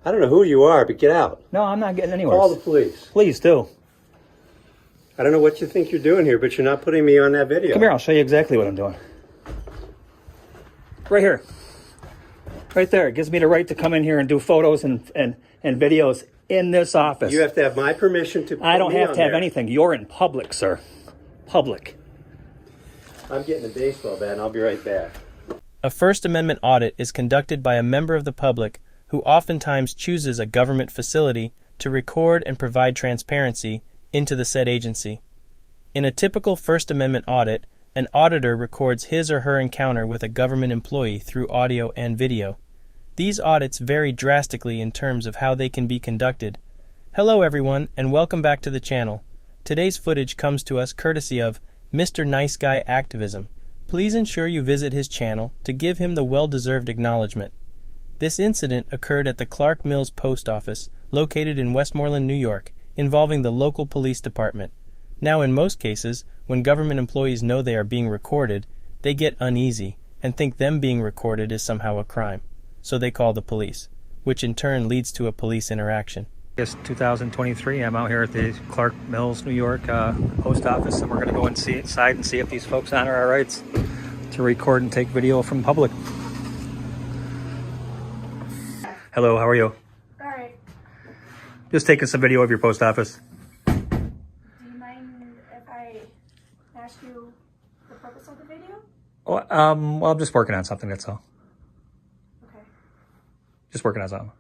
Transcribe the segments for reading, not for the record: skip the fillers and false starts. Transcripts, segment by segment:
I don't know who you are, but get out. No, I'm not getting anywhere. Call the police. Please do. I don't know what you think you're doing here, but you're not putting me on that video. Come here, I'll show you exactly what I'm doing. Right here. Right there. It gives me the right to come in here and do photos and videos in this office. You have to have my permission to put I don't me have on to have there. anything. You're in public, sir. Public. I'm getting a baseball bat and I'll be right back. A First Amendment audit is conducted by a member of the public who oftentimes chooses a government facility to record and provide transparency into the said agency. In a typical First Amendment audit, an auditor records his or her encounter with a government employee through audio and video. These audits vary drastically in terms of how they can be conducted. Hello everyone, and welcome back to the channel. Today's footage comes to us courtesy of Mr. Nice Guy Activism. Please ensure you visit his channel to give him the well-deserved acknowledgement. This incident occurred at the Clark Mills Post Office, located in Westmoreland, New York, involving the local police department. Now, in most cases, when government employees know they are being recorded, they get uneasy and think them being recorded is somehow a crime. So they call the police, which in turn leads to a police interaction. It's 2023. I'm out here at the Clark Mills, New York post office, and we're going to go inside and see if these folks honor our rights to record and take video from public. Hello, how are you? All right. Just taking some video of your post office. Do you mind if I ask you the purpose of the video? Oh, well, I'm just working on something, that's all. Okay. Just working on something.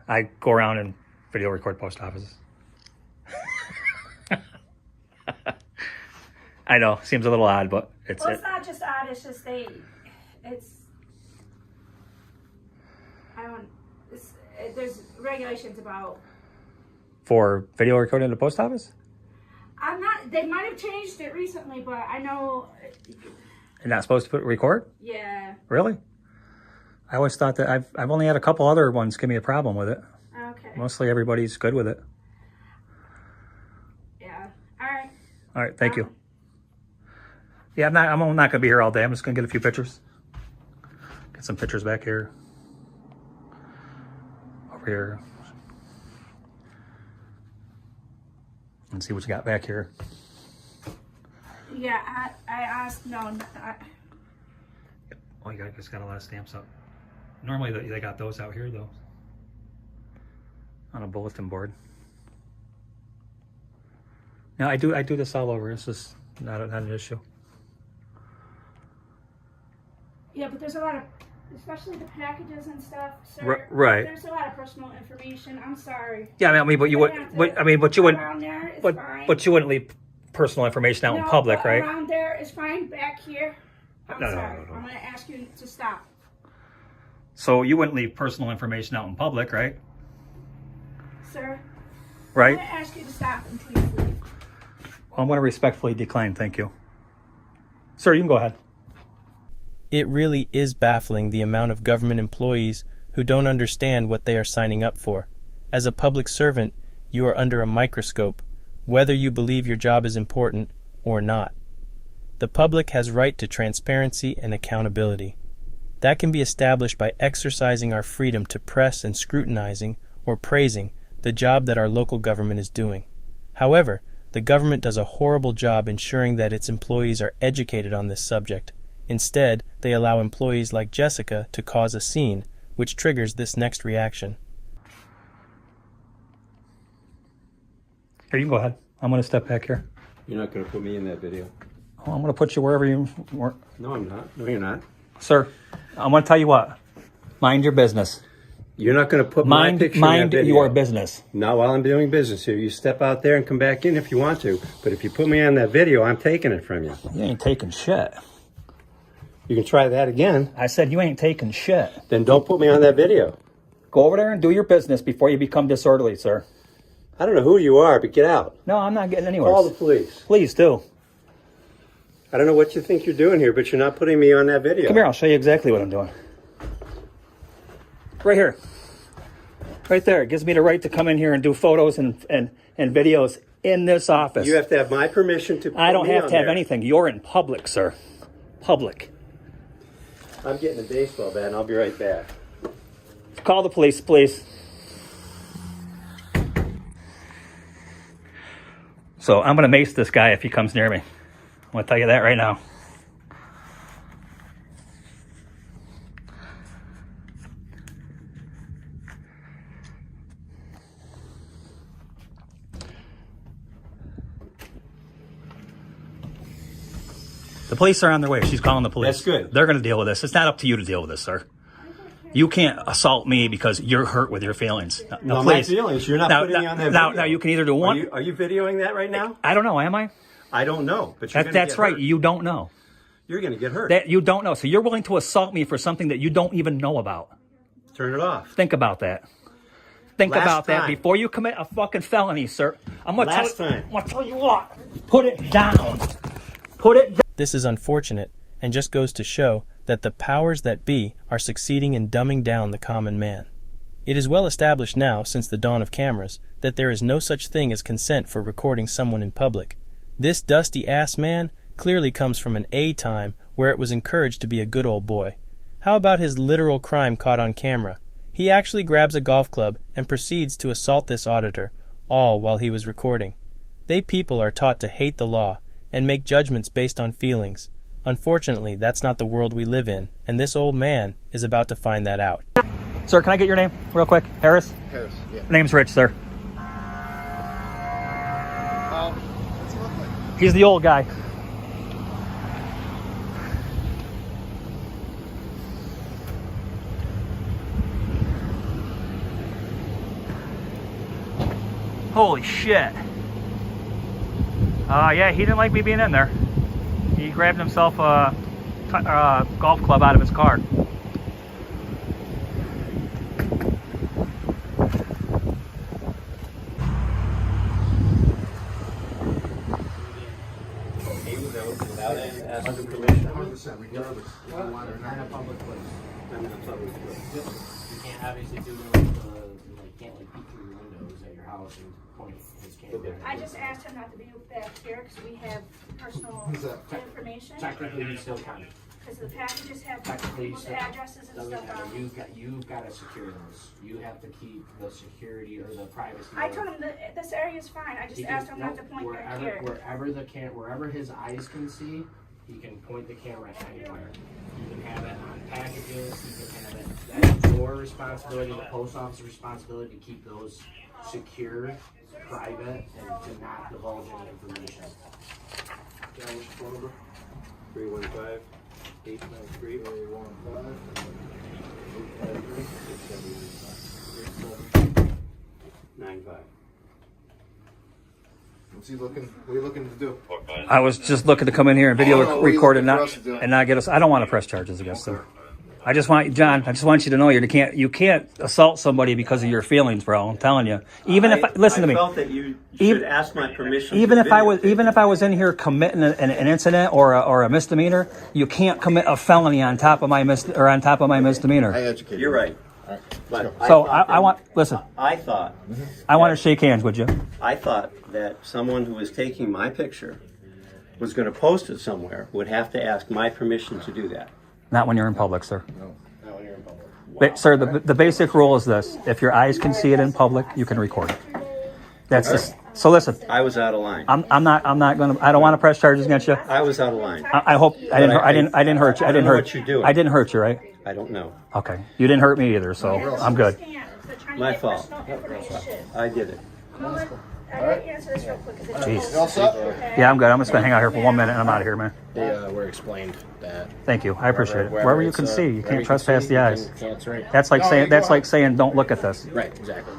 I go around and video record post offices. I know, seems a little odd, but it's... Well, it's not just odd, it's just there's regulations about... For video recording in the post office? They might have changed it recently, but I know... You're not supposed to record? Yeah. Really? I always thought that I've only had a couple other ones give me a problem with it. Okay. Mostly everybody's good with it. Yeah. All right. All right, thank you. Yeah, I'm not going to be here all day. I'm just going to get a few pictures. Get some pictures back here. Over here. And see what you got back here. Yeah, I asked, no. Oh, you just got a lot of stamps up. Normally they got those out here though. On a bulletin board. Now I do this all over. It's just not an issue. Yeah, but there's a lot of, especially the packages and stuff, sir. Right. There's a lot of personal information. I'm sorry. Yeah, I mean, but you would, but you wouldn't, around there is but fine. you wouldn't leave personal information out in public, right? Around there is fine. Back here, I'm No. sorry. I'm going to ask you to stop. So you wouldn't leave personal information out in public, right? Sir. Right. I'm going to ask you to stop and please leave. Well, I'm going to respectfully decline. Thank you. Sir, you can go ahead. It really is baffling the amount of government employees who don't understand what they are signing up for. As a public servant, you are under a microscope, whether you believe your job is important or not. The public has right to transparency and accountability. That can be established by exercising our freedom to press and scrutinizing or praising the job that our local government is doing. However, the government does a horrible job ensuring that its employees are educated on this subject. Instead, they allow employees like Jessica to cause a scene, which triggers this next reaction. Here, you can go ahead. I'm going to step back here. You're not going to put me in that video. Oh, I'm going to put you wherever you want. No, I'm not. No, you're not. Sir, I'm going to tell you what. Mind your business. You're not going to put my picture in that Mind video. your business. Not while I'm doing business here. You step out there and come back in if you want to. But if you put me on that video, I'm taking it from you. You ain't taking shit. You can try that again. I said you ain't taking shit. Then don't put me on that video. Go over there and do your business before you become disorderly, sir. I don't know who you are, but get out. No, I'm not getting anywhere. Call the police. Please do. I don't know what you think you're doing here, but you're not putting me on that video. Come here, I'll show you exactly what I'm doing. Right here. Right there. It gives me the right to come in here and do photos and videos in this office. You have to have my permission to put me on there. I don't have to have anything. You're in public, sir. Public. I'm getting a baseball bat and I'll be right back. Call the police, please. So I'm going to mace this guy if he comes near me. I'm going to tell you that right now. The police are on their way. She's calling the police. That's good. They're going to deal with this. It's not up to you to deal with this, sir. You can't assault me because you're hurt with your feelings. No, my feelings. You're not putting me on that video. Now, you can either do one. Are you videoing that right now? I don't know. Am I? I don't know. But you're That's right. You don't know. You're going to get hurt. That you don't know. So you're willing to assault me for something that you don't even know about. Turn it off. Think about that. Think about that before you commit a fucking felony, sir. I'm going to tell you what. Put it down. Put it down. This is unfortunate and just goes to show that the powers that be are succeeding in dumbing down the common man. It is well established now, since the dawn of cameras, that there is no such thing as consent for recording someone in public. This dusty-ass man clearly comes from an A time where it was encouraged to be a good old boy. How about his literal crime caught on camera? He actually grabs a golf club and proceeds to assault this auditor, all while he was recording. They people are taught to hate the law and make judgments based on feelings. Unfortunately, that's not the world we live in, and this old man is about to find that out. Sir, can I get your name real quick? Harris? Harris, yeah. Name's Rich, sir. What's he look like? He's the old guy. Holy shit. Yeah, he didn't like me being in there. He grabbed himself a golf club out of his car. Under permission. 100%, regardless. If you want it, not in a public place. I'm in a public place. You can't obviously do the can't like peek through your windows at your house and point his camera. I just asked him not to be back here because we have personal information. Technically, you still can. Because the packages have Technically, you people's still addresses and doesn't stuff matter. on them. You've got to secure those. You have to keep the security or the privacy. I told him that this area is fine. I just asked him not to point back here. Wherever his eyes can see, he can point the camera anywhere. You can have it on packages. You can have it. That's your responsibility, the post office's responsibility to keep those secure, private, and to not divulge any information. Can I wish the phone number? 315 893 95. What's he looking? What are you looking to do? I was just looking to come in here and video what are you record and looking for us to do? not get us. I don't want to press charges against them. I just want John. I just want you to know you can't assault somebody because of your feelings, bro. I'm telling you. Even if listen to me. I felt that you should ask my permission. Even if I was in here committing an incident or a misdemeanor, you can't commit a felony on top of my misdemeanor. I educated you. You're right. All right, But So I want listen. I thought I want to shake hands with you. I thought that someone who was taking my picture was going to post it somewhere would have to ask my permission to do that. Not when you're in public, sir. No, not when you're in public. Sir, the basic rule is this: if your eyes can see it in public, you can record it. That's just so. Listen, I was out of line. I'm not gonna. I don't want to press charges against you. I was out of line. I hope I didn't hurt you. I don't know what you're doing. I didn't hurt you, right? I don't know. Okay, you didn't hurt me either, so I'm good. My fault. I did it. I gotta answer this real quick. Jeez. You all set? Yeah, I'm good. I'm just gonna hang out here for 1 minute and I'm out of here, man. They were explained that. Thank you. I appreciate it. Wherever you can see, you can't trespass the eyes. That's right. That's like saying don't look at this. Right, exactly.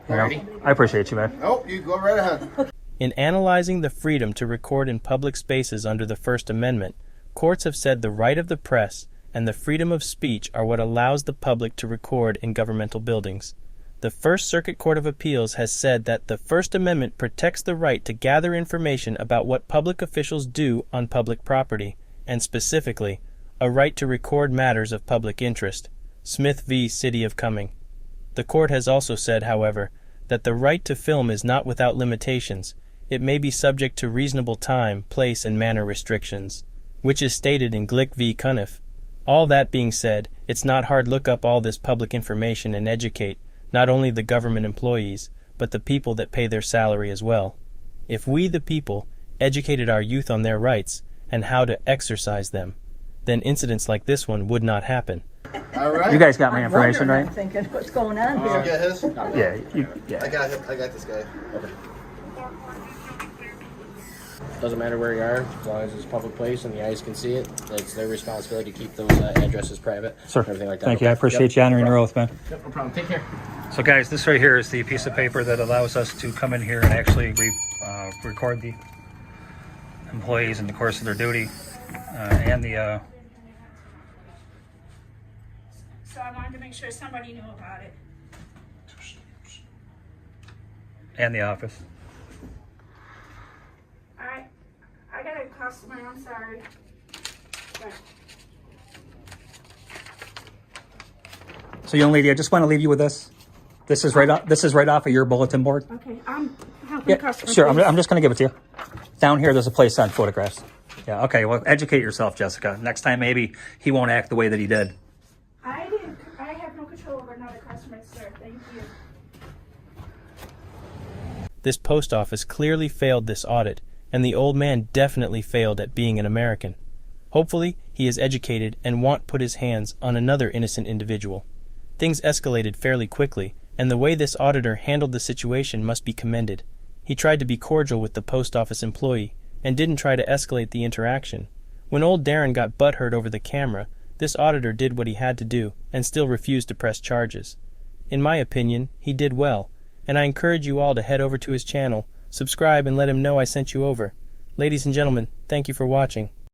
You know? I appreciate you, man. Nope, you go right ahead. In analyzing the freedom to record in public spaces under the First Amendment, courts have said the right of the press and the freedom of speech are what allows the public to record in governmental buildings. The First Circuit Court of Appeals has said that the First Amendment protects the right to gather information about what public officials do on public property, and specifically, a right to record matters of public interest. Smith v. City of Cumming. The court has also said, however, that the right to film is not without limitations. It may be subject to reasonable time, place, and manner restrictions, which is stated in Glick v. Cuniff. All that being said, it's not hard to look up all this public information and educate not only the government employees, but the people that pay their salary as well. If we, the people, educated our youth on their rights and how to exercise them, then incidents like this one would not happen. All right. You guys got my information, I'm right? thinking, what's going on Did you here? get his? Yeah. I got him. I got this guy. Doesn't matter where you are, as long as it's a public place and the eyes can see it. It's their responsibility to keep those addresses private. Sir, Everything like that. thank you. I appreciate you honoring your oath, man. Yep, no problem. Take care. So guys, this right here is the piece of paper that allows us to come in here and actually record the employees in the course of their duty and the So I wanted to make sure somebody knew about it. office. I got a customer, I'm sorry. But So young lady, I just want to leave you with this. This is right off of your bulletin board. okay, I'm helping Yeah, customers. sure. I'm just going to give it to you. Down here, there's a place on photographs. Yeah. Okay. Well, educate yourself, Jessica. Next time, maybe he won't act the way that he did. I have no control over another customer, sir. Thank you. This post office clearly failed this audit, and the old man definitely failed at being an American. Hopefully, he is educated and won't put his hands on another innocent individual. Things escalated fairly quickly, and the way this auditor handled the situation must be commended. He tried to be cordial with the post office employee, and didn't try to escalate the interaction. When old Daren got butthurt over the camera, this auditor did what he had to do, and still refused to press charges. In my opinion, he did well, and I encourage you all to head over to his channel, subscribe, and let him know I sent you over. Ladies and gentlemen, thank you for watching.